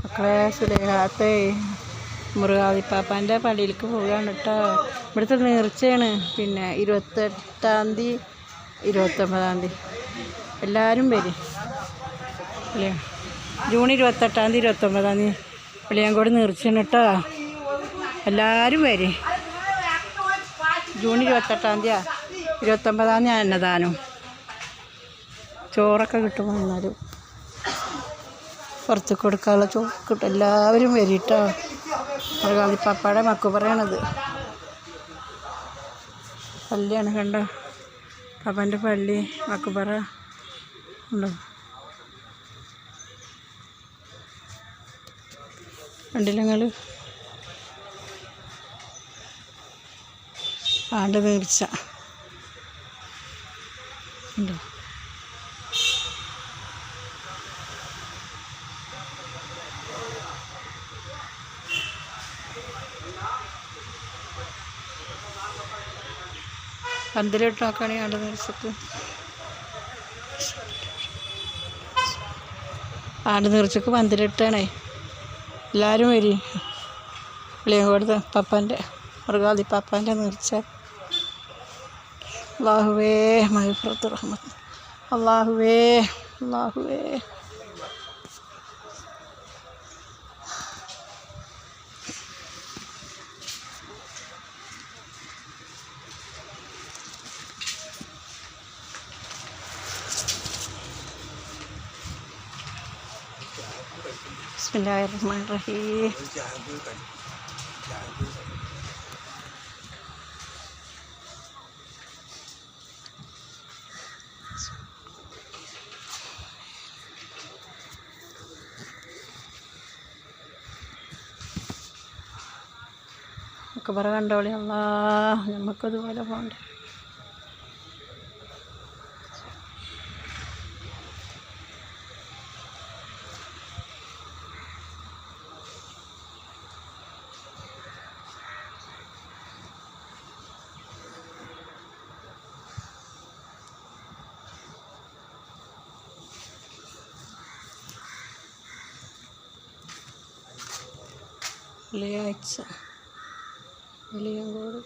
മക്കളെ സുലേഹാത്തെ മുറുകാതിപ്പാപ്പാൻ്റെ പള്ളിയിലേക്ക് പോവുകയാണ് കേട്ടോ. ഇവിടുത്തെ നേർച്ചയാണ്. പിന്നെ 28-ാം തീയതി 29-ാം തീയതി എല്ലാവരും വരും. അല്ലേ, ജൂൺ 28-ാം തീയതി 29-ാം തീയതി വെളിയാങ്കോട് നേർച്ചയാണ് കേട്ടോ. എല്ലാവരും വരും. ജൂൺ 28-ാം തീയതി 29-ാം തീയതി അന്നദാനം. ചോറൊക്കെ കിട്ടും. എന്നാലും പുറത്ത് കൊടുക്കാനുള്ള ചോറ് കിട്ടും. എല്ലാവരും വരും കേട്ടോ. മുറുകാതിപ്പാപ്പാടെ മക്കുപറയാണത്. പള്ളിയാണ് കണ്ടോ, പാപ്പാൻ്റെ പള്ളി മക്കുപറ ഉണ്ടോ, കണ്ടില്ല നിങ്ങൾ? ആണ്ട് നേർച്ച ഉണ്ടോ. പന്തലിട്ട് നോക്കുകയാണെങ്കിൽ ആണ്ട് നേർച്ചക്ക് പന്തലിട്ടാണേ. എല്ലാവരും വരും. വെളിയാങ്കോട് പാപ്പാൻ്റെ മുറുകാതിപ്പാപ്പാൻ്റെ നേർച്ച. അല്ലാഹുവേ മഗ്ഫിറത്ത് റഹ്മത്ത്. അല്ലാഹുവേ അല്ലാഹുവേ ബിസ്മില്ലാഹിർറഹ്മാനിർറഹീം. മക്കുപറ കണ്ടോളി. അല്ലാ, നമുക്കതുപോലെ പോകണ്ടേ. വെള്ളിയാഴ്ച വെളിയാങ്കോട്